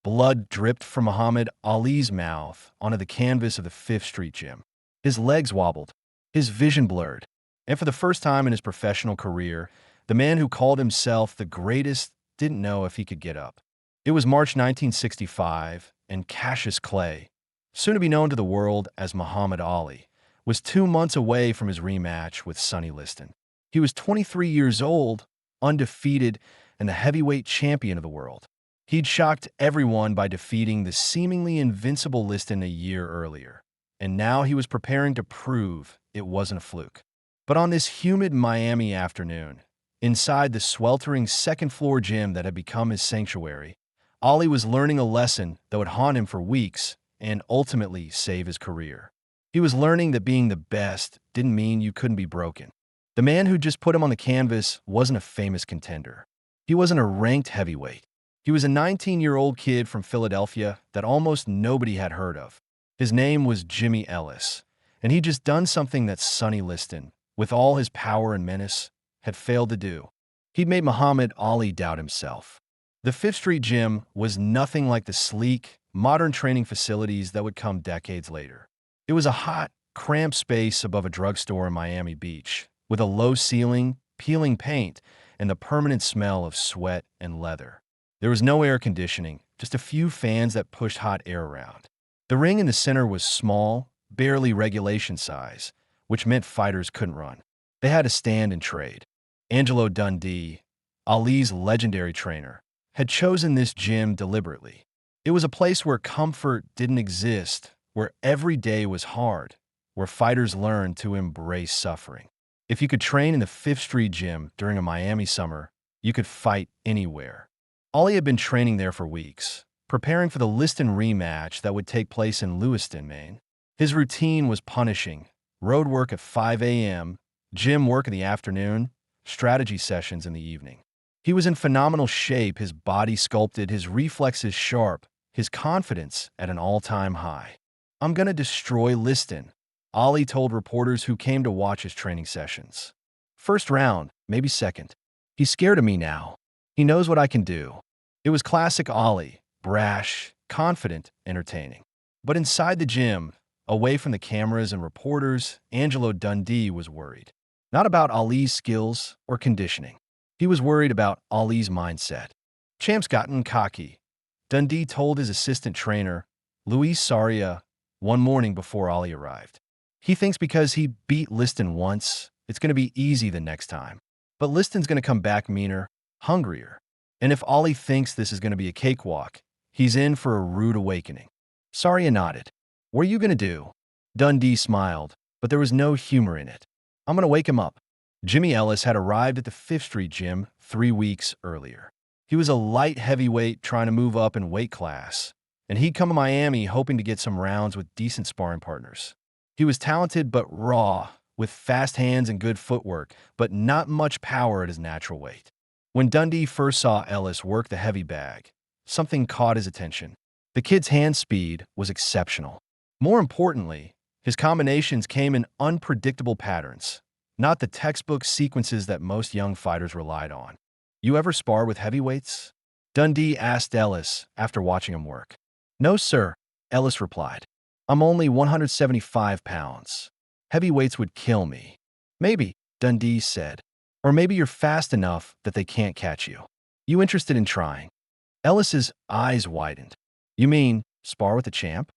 Blood dripped from Muhammad Ali's mouth onto the canvas of the Fifth Street gym. His legs wobbled, his vision blurred, and for the first time in his professional career, the man who called himself the greatest didn't know if he could get up. It was March 1965, and Cassius Clay, soon to be known to the world as Muhammad Ali, was 2 months away from his rematch with Sonny Liston. He was 23 years old, undefeated, and the heavyweight champion of the world. He'd shocked everyone by defeating the seemingly invincible Liston a year earlier, and now he was preparing to prove it wasn't a fluke. But on this humid Miami afternoon, inside the sweltering second-floor gym that had become his sanctuary, Ali was learning a lesson that would haunt him for weeks and ultimately save his career. He was learning that being the best didn't mean you couldn't be broken. The man who just put him on the canvas wasn't a famous contender. He wasn't a ranked heavyweight. He was a 19-year-old kid from Philadelphia that almost nobody had heard of. His name was Jimmy Ellis, and he'd just done something that Sonny Liston, with all his power and menace, had failed to do. He'd made Muhammad Ali doubt himself. The Fifth Street Gym was nothing like the sleek, modern training facilities that would come decades later. It was a hot, cramped space above a drugstore in Miami Beach, with a low ceiling, peeling paint, and the permanent smell of sweat and leather. There was no air conditioning, just a few fans that pushed hot air around. The ring in the center was small, barely regulation size, which meant fighters couldn't run. They had to stand and trade. Angelo Dundee, Ali's legendary trainer, had chosen this gym deliberately. It was a place where comfort didn't exist, where every day was hard, where fighters learned to embrace suffering. If you could train in the Fifth Street Gym during a Miami summer, you could fight anywhere. Ali had been training there for weeks, preparing for the Liston rematch that would take place in Lewiston, Maine. His routine was punishing: road work at 5 a.m., gym work in the afternoon, strategy sessions in the evening. He was in phenomenal shape, his body sculpted, his reflexes sharp, his confidence at an all-time high. "I'm gonna destroy Liston," Ali told reporters who came to watch his training sessions. "First round, maybe second. He's scared of me now. He knows what I can do." It was classic Ali, brash, confident, entertaining. But inside the gym, away from the cameras and reporters, Angelo Dundee was worried. Not about Ali's skills or conditioning. He was worried about Ali's mindset. "Champ's gotten cocky," Dundee told his assistant trainer, Luis Saria, one morning before Ali arrived. "He thinks because he beat Liston once, it's going to be easy the next time. But Liston's going to come back meaner, hungrier. And if Ali thinks this is going to be a cakewalk, he's in for a rude awakening." Saria nodded. "What are you going to do?" Dundee smiled, but there was no humor in it. "I'm going to wake him up." Jimmy Ellis had arrived at the Fifth Street Gym 3 weeks earlier. He was a light heavyweight trying to move up in weight class, and he'd come to Miami hoping to get some rounds with decent sparring partners. He was talented but raw, with fast hands and good footwork, but not much power at his natural weight. When Dundee first saw Ellis work the heavy bag, something caught his attention. The kid's hand speed was exceptional. More importantly, his combinations came in unpredictable patterns, not the textbook sequences that most young fighters relied on. "You ever spar with heavyweights?" Dundee asked Ellis after watching him work. "No, sir," Ellis replied. "I'm only 175 pounds. Heavyweights would kill me." "Maybe," Dundee said. "Or maybe you're fast enough that they can't catch you. You interested in trying?" Ellis's eyes widened. "You mean spar with the champ?"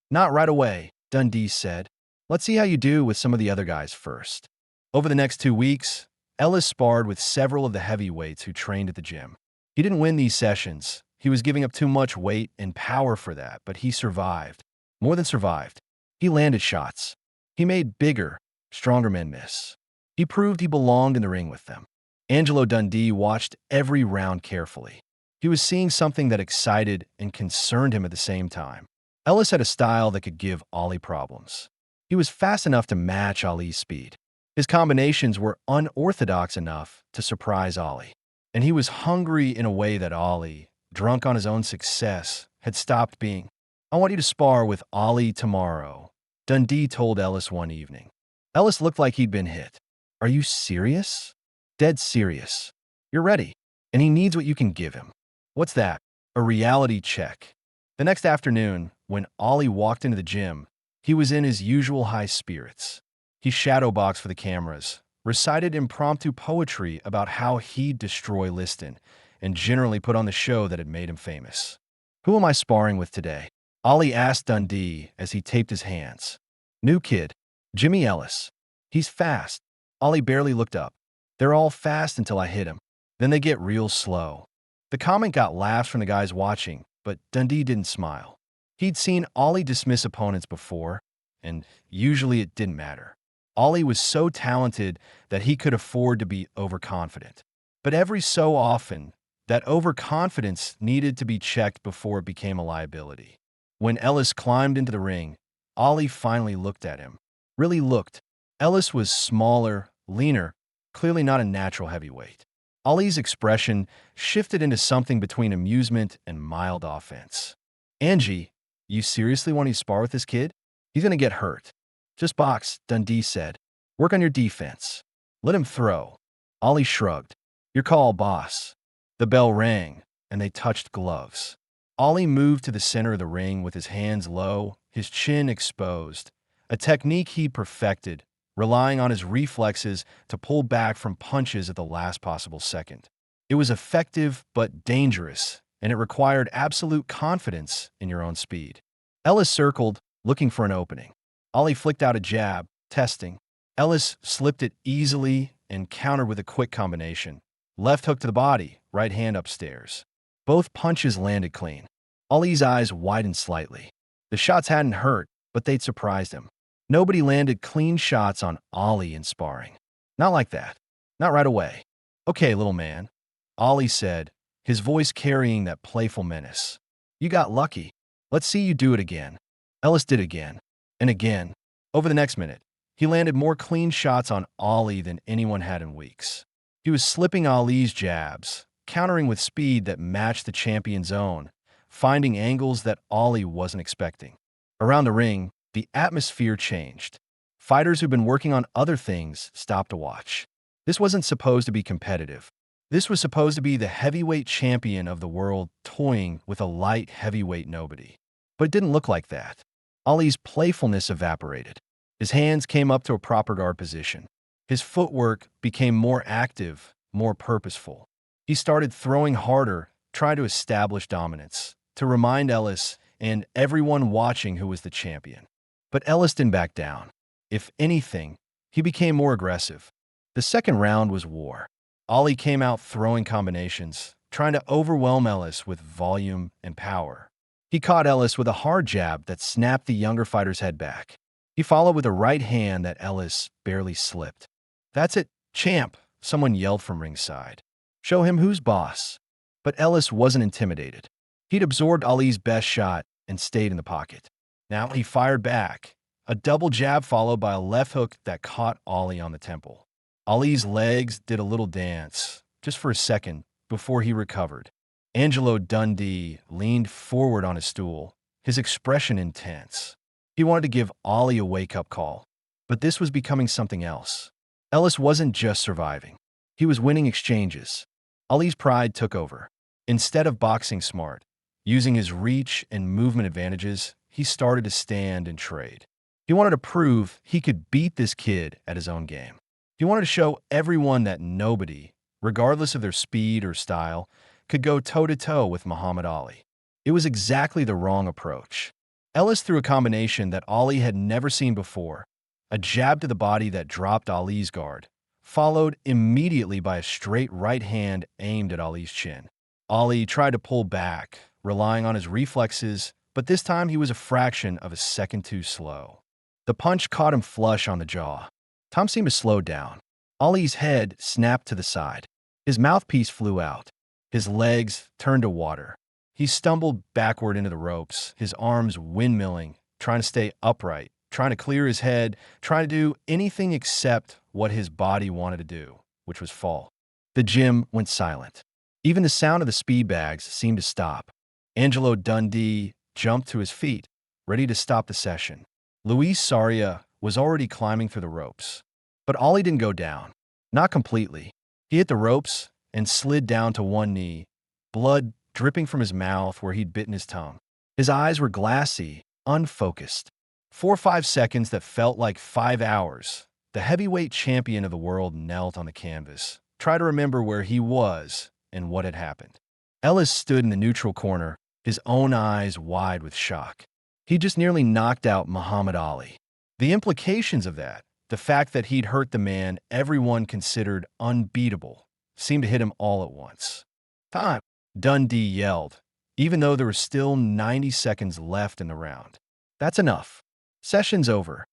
"Not right away," Dundee said. "Let's see how you do with some of the other guys first." Over the next 2 weeks, Ellis sparred with several of the heavyweights who trained at the gym. He didn't win these sessions. He was giving up too much weight and power for that, but he survived. More than survived. He landed shots. He made bigger, stronger men miss. He proved he belonged in the ring with them. Angelo Dundee watched every round carefully. He was seeing something that excited and concerned him at the same time. Ellis had a style that could give Ali problems. He was fast enough to match Ali's speed. His combinations were unorthodox enough to surprise Ali. And he was hungry in a way that Ali, drunk on his own success, had stopped being. "I want you to spar with Ali tomorrow," Dundee told Ellis one evening. Ellis looked like he'd been hit. "Are you serious?" "Dead serious. You're ready, and he needs what you can give him." "What's that?" A reality check. The next afternoon, when Ollie walked into the gym, he was in his usual high spirits. He shadowboxed for the cameras, recited impromptu poetry about how he'd destroy Liston, and generally put on the show that had made him famous. "Who am I sparring with today?" Ollie asked Dundee as he taped his hands. "New kid, Jimmy Ellis. He's fast." Ollie barely looked up. "They're all fast until I hit him. Then they get real slow." The comment got laughs from the guys watching, but Dundee didn't smile. He'd seen Ollie dismiss opponents before, and usually it didn't matter. Ollie was so talented that he could afford to be overconfident. But every so often, that overconfidence needed to be checked before it became a liability. When Ellis climbed into the ring, Ollie finally looked at him. Really looked. Ellis was smaller, leaner, clearly not a natural heavyweight. Ollie's expression shifted into something between amusement and mild offense. "Angie, you seriously want to spar with this kid? He's going to get hurt." "Just box," Dundee said. "Work on your defense. Let him throw." Ollie shrugged. "Your call, boss." The bell rang, and they touched gloves. Ollie moved to the center of the ring with his hands low, his chin exposed, a technique he perfected, relying on his reflexes to pull back from punches at the last possible second. It was effective but dangerous, and it required absolute confidence in your own speed. Ellis circled, looking for an opening. Ollie flicked out a jab, testing. Ellis slipped it easily and countered with a quick combination. Left hook to the body, right hand upstairs. Both punches landed clean. Ollie's eyes widened slightly. The shots hadn't hurt, but they'd surprised him. Nobody landed clean shots on Ollie in sparring. Not like that. Not right away. "Okay, little man," Ollie said, his voice carrying that playful menace. "You got lucky. Let's see you do it again." Ellis did again, and again. Over the next minute, he landed more clean shots on Ollie than anyone had in weeks. He was slipping Ollie's jabs, countering with speed that matched the champion's own, finding angles that Ollie wasn't expecting. Around the ring, the atmosphere changed. Fighters who'd been working on other things stopped to watch. This wasn't supposed to be competitive. This was supposed to be the heavyweight champion of the world toying with a light heavyweight nobody. But it didn't look like that. Ollie's playfulness evaporated. His hands came up to a proper guard position. His footwork became more active, more purposeful. He started throwing harder, trying to establish dominance, to remind Ellis and everyone watching who was the champion. But Ellis didn't back down. If anything, he became more aggressive. The second round was war. Ollie came out throwing combinations, trying to overwhelm Ellis with volume and power. He caught Ellis with a hard jab that snapped the younger fighter's head back. He followed with a right hand that Ellis barely slipped. "That's it, champ," someone yelled from ringside. "Show him who's boss." But Ellis wasn't intimidated. He'd absorbed Ollie's best shot and stayed in the pocket. Now he fired back, a double jab followed by a left hook that caught Ollie on the temple. Ollie's legs did a little dance, just for a second, before he recovered. Angelo Dundee leaned forward on his stool, his expression intense. He wanted to give Ollie a wake-up call, but this was becoming something else. Ellis wasn't just surviving. He was winning exchanges. Ollie's pride took over. Instead of boxing smart, using his reach and movement advantages, he started to stand and trade. He wanted to prove he could beat this kid at his own game. He wanted to show everyone that nobody, regardless of their speed or style, could go toe-to-toe with Muhammad Ali. It was exactly the wrong approach. Ellis threw a combination that Ollie had never seen before, a jab to the body that dropped Ali's guard, followed immediately by a straight right hand aimed at Ali's chin. Ali tried to pull back, relying on his reflexes, but this time he was a fraction of a second too slow. The punch caught him flush on the jaw. Tom seemed to slow down. Ali's head snapped to the side. His mouthpiece flew out. His legs turned to water. He stumbled backward into the ropes, his arms windmilling, trying to stay upright, trying to clear his head, trying to do anything except what his body wanted to do, which was fall. The gym went silent. Even the sound of the speed bags seemed to stop. Angelo Dundee jumped to his feet, ready to stop the session. Luis Saria was already climbing through the ropes. But Ollie didn't go down. Not completely. He hit the ropes and slid down to one knee, blood dripping from his mouth where he'd bitten his tongue. His eyes were glassy, unfocused. 4 or 5 seconds that felt like 5 hours. The heavyweight champion of the world knelt on the canvas. Try to remember where he was and what had happened. Ellis stood in the neutral corner, his own eyes wide with shock. He just nearly knocked out Muhammad Ali. The implications of that, the fact that he'd hurt the man everyone considered unbeatable, seemed to hit him all at once. "Time!" Dundee yelled, even though there were still 90 seconds left in the round. "That's enough. Session's over."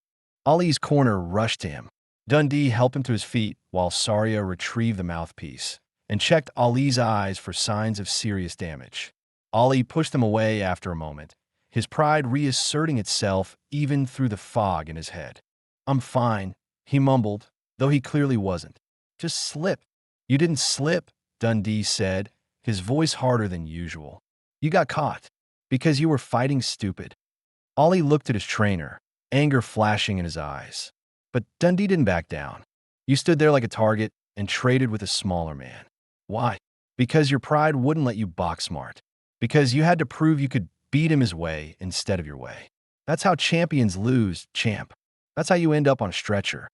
Ali's corner rushed to him. Dundee helped him to his feet while Saria retrieved the mouthpiece and checked Ali's eyes for signs of serious damage. Ali pushed them away after a moment, his pride reasserting itself even through the fog in his head. "I'm fine," he mumbled, though he clearly wasn't. "Just slip." "You didn't slip," Dundee said, his voice harder than usual. "You got caught. Because you were fighting stupid." Ali looked at his trainer, anger flashing in his eyes. But Dundee didn't back down. "You stood there like a target and traded with a smaller man. Why? Because your pride wouldn't let you box smart. Because you had to prove you could beat him his way instead of your way. That's how champions lose, champ. That's how you end up on a stretcher."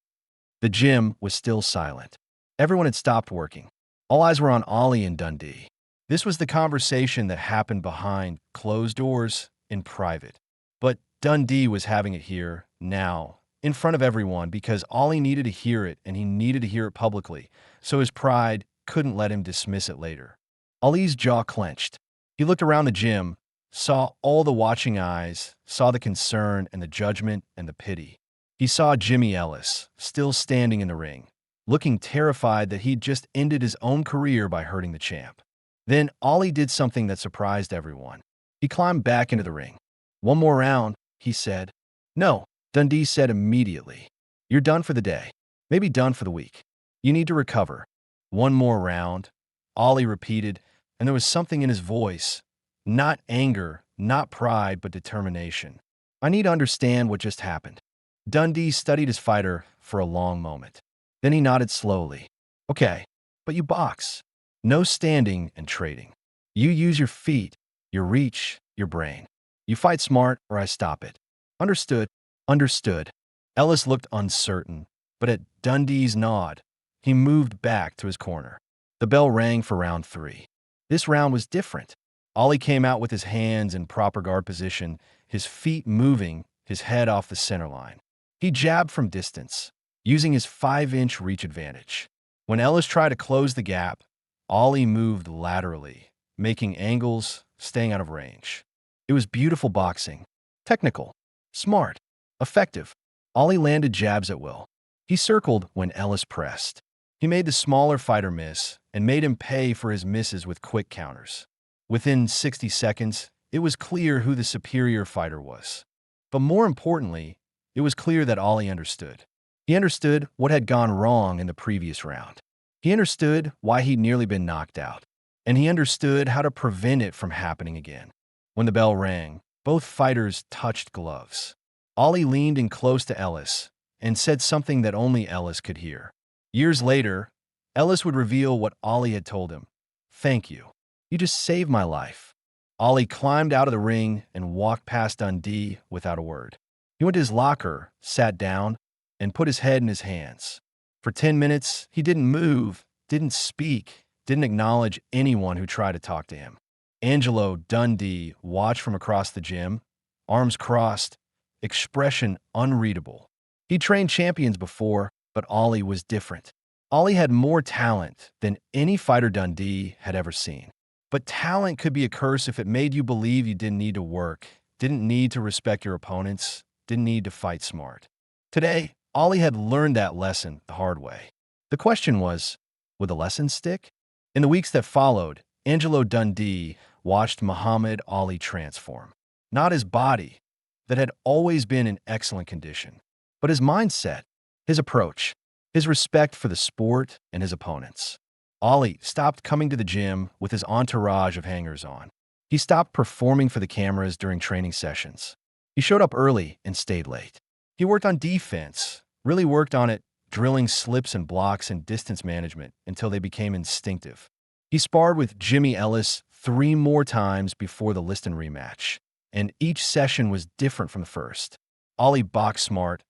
The gym was still silent. Everyone had stopped working. All eyes were on Ali and Dundee. This was the conversation that happened behind closed doors in private. But Dundee was having it here, now, in front of everyone, because Ali needed to hear it and he needed to hear it publicly, so his pride couldn't let him dismiss it later. Ali's jaw clenched. He looked around the gym, saw all the watching eyes, saw the concern and the judgment and the pity. He saw Jimmy Ellis, still standing in the ring, looking terrified that he'd just ended his own career by hurting the champ. Then Ali did something that surprised everyone. He climbed back into the ring. "One more round," he said. "No," Dundee said immediately. "You're done for the day. Maybe done for the week. You need to recover." "One more round," Ali repeated, and there was something in his voice. Not anger, not pride, but determination. "I need to understand what just happened." Dundee studied his fighter for a long moment. Then he nodded slowly. "Okay, but you box. No standing and trading. You use your feet, your reach, your brain. You fight smart or I stop it." "Understood." "Understood." Ellis looked uncertain, but at Dundee's nod, he moved back to his corner. The bell rang for round 3. This round was different. Ali came out with his hands in proper guard position, his feet moving, his head off the center line. He jabbed from distance, using his 5-inch reach advantage. When Ellis tried to close the gap, Ali moved laterally, making angles, staying out of range. It was beautiful boxing. Technical, smart, effective. Ali landed jabs at will. He circled when Ellis pressed. He made the smaller fighter miss and made him pay for his misses with quick counters. Within 60 seconds, it was clear who the superior fighter was. But more importantly, it was clear that Ali understood. He understood what had gone wrong in the previous round. He understood why he'd nearly been knocked out. And he understood how to prevent it from happening again. When the bell rang, both fighters touched gloves. Ali leaned in close to Ellis and said something that only Ellis could hear. Years later, Ellis would reveal what Ali had told him. "Thank you. You just saved my life." Ali climbed out of the ring and walked past Dundee without a word. He went to his locker, sat down, and put his head in his hands. For 10 minutes, he didn't move, didn't speak, didn't acknowledge anyone who tried to talk to him. Angelo Dundee watched from across the gym, arms crossed, expression unreadable. He'd trained champions before, but Ali was different. Ali had more talent than any fighter Dundee had ever seen. But talent could be a curse if it made you believe you didn't need to work, didn't need to respect your opponents, didn't need to fight smart. Today, Ali had learned that lesson the hard way. The question was, would the lesson stick? In the weeks that followed, Angelo Dundee watched Muhammad Ali transform. Not his body, that had always been in excellent condition, but his mindset, his approach, his respect for the sport and his opponents. Ali stopped coming to the gym with his entourage of hangers-on. He stopped performing for the cameras during training sessions. He showed up early and stayed late. He worked on defense, really worked on it, drilling slips and blocks and distance management until they became instinctive. He sparred with Jimmy Ellis 3 more times before the Liston rematch, and each session was different from the first. Ali boxed smart,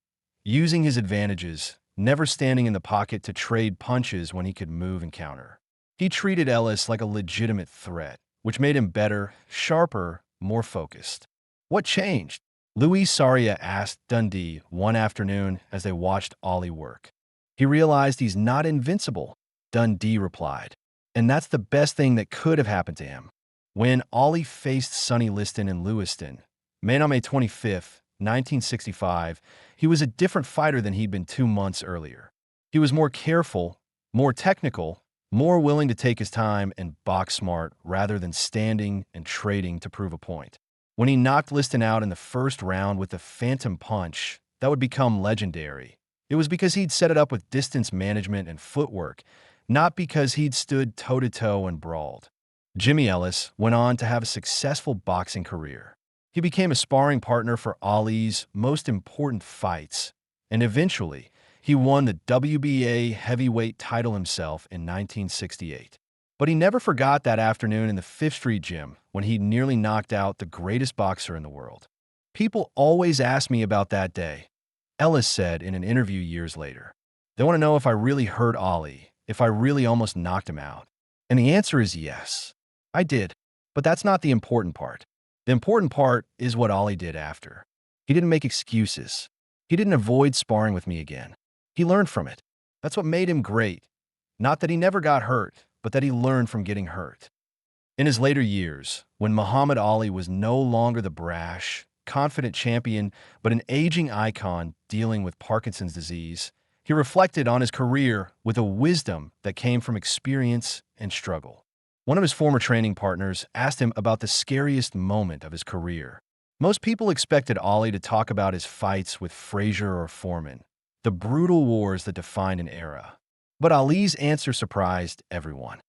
using his advantages, never standing in the pocket to trade punches when he could move and counter. He treated Ellis like a legitimate threat, which made him better, sharper, more focused. What changed? Luis Saria asked Dundee one afternoon as they watched Ali work. He realized he's not invincible, Dundee replied. And that's the best thing that could have happened to him. When Ali faced Sonny Liston in Lewiston, May on May 25th, 1965, he was a different fighter than he'd been 2 months earlier. He was more careful, more technical, more willing to take his time and box smart rather than standing and trading to prove a point. When he knocked Liston out in the first round with the phantom punch that would become legendary, it was because he'd set it up with distance management and footwork, not because he'd stood toe-to-toe and brawled. Jimmy Ellis went on to have a successful boxing career. He became a sparring partner for Ali's most important fights, and eventually, he won the WBA heavyweight title himself in 1968. But he never forgot that afternoon in the Fifth Street Gym when he nearly knocked out the greatest boxer in the world. People always ask me about that day, Ellis said in an interview years later. They want to know if I really hurt Ali, if I really almost knocked him out. And the answer is yes, I did. But that's not the important part. The important part is what Ali did after. He didn't make excuses. He didn't avoid sparring with me again. He learned from it. That's what made him great. Not that he never got hurt, but that he learned from getting hurt. In his later years, when Muhammad Ali was no longer the brash, confident champion, but an aging icon dealing with Parkinson's disease, he reflected on his career with a wisdom that came from experience and struggle. One of his former training partners asked him about the scariest moment of his career. Most people expected Ali to talk about his fights with Frazier or Foreman, the brutal wars that defined an era. But Ali's answer surprised everyone.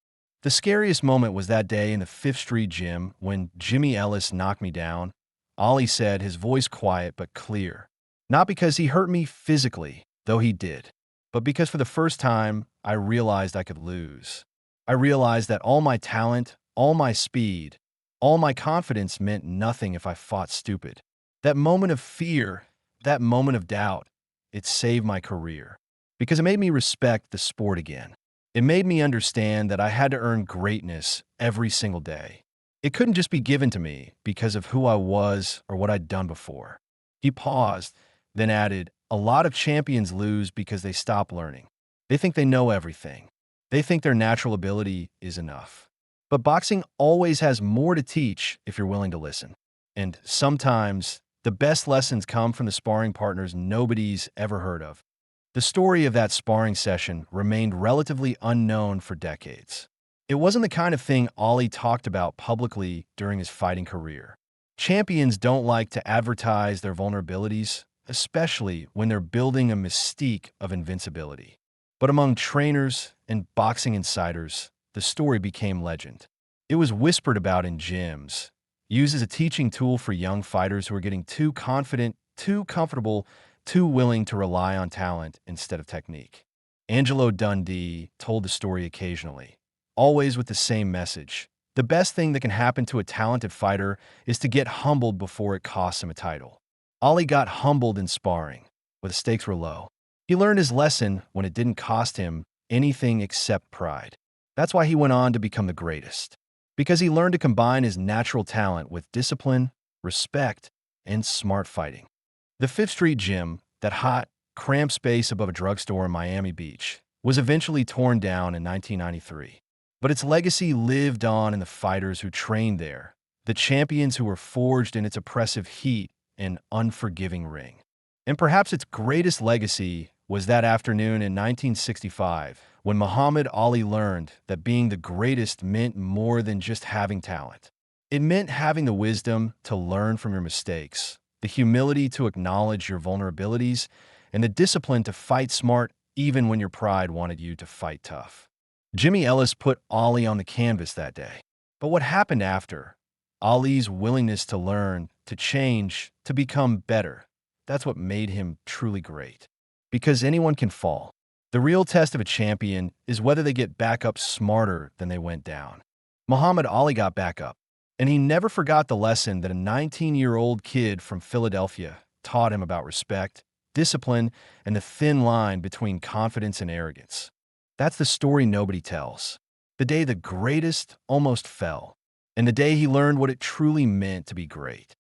The scariest moment was that day in the Fifth Street Gym when Jimmy Ellis knocked me down. Ali said, his voice quiet but clear. Not because he hurt me physically, though he did, but because for the first time, I realized I could lose. I realized that all my talent, all my speed, all my confidence meant nothing if I fought stupid. That moment of fear, that moment of doubt, it saved my career. Because it made me respect the sport again. It made me understand that I had to earn greatness every single day. It couldn't just be given to me because of who I was or what I'd done before. He paused, then added, a lot of champions lose because they stop learning. They think they know everything. They think their natural ability is enough. But boxing always has more to teach if you're willing to listen. And sometimes, the best lessons come from the sparring partners nobody's ever heard of. The story of that sparring session remained relatively unknown for decades. It wasn't the kind of thing Ali talked about publicly during his fighting career. Champions don't like to advertise their vulnerabilities, especially when they're building a mystique of invincibility. But among trainers and boxing insiders, the story became legend. It was whispered about in gyms, used as a teaching tool for young fighters who were getting too confident, too comfortable, too willing to rely on talent instead of technique. Angelo Dundee told the story occasionally, always with the same message. The best thing that can happen to a talented fighter is to get humbled before it costs him a title. Ali got humbled in sparring, where the stakes were low. He learned his lesson when it didn't cost him anything except pride. That's why he went on to become the greatest. Because he learned to combine his natural talent with discipline, respect, and smart fighting. The Fifth Street Gym, that hot, cramped space above a drugstore in Miami Beach, was eventually torn down in 1993. But its legacy lived on in the fighters who trained there, the champions who were forged in its oppressive heat and unforgiving ring. And perhaps its greatest legacy was that afternoon in 1965, when Muhammad Ali learned that being the greatest meant more than just having talent. It meant having the wisdom to learn from your mistakes, the humility to acknowledge your vulnerabilities, and the discipline to fight smart even when your pride wanted you to fight tough. Jimmy Ellis put Ali on the canvas that day. But what happened after? Ali's willingness to learn, to change, to become better. That's what made him truly great. Because anyone can fall. The real test of a champion is whether they get back up smarter than they went down. Muhammad Ali got back up, and he never forgot the lesson that a 19-year-old kid from Philadelphia taught him about respect, discipline, and the thin line between confidence and arrogance. That's the story nobody tells. The day the greatest almost fell, and the day he learned what it truly meant to be great.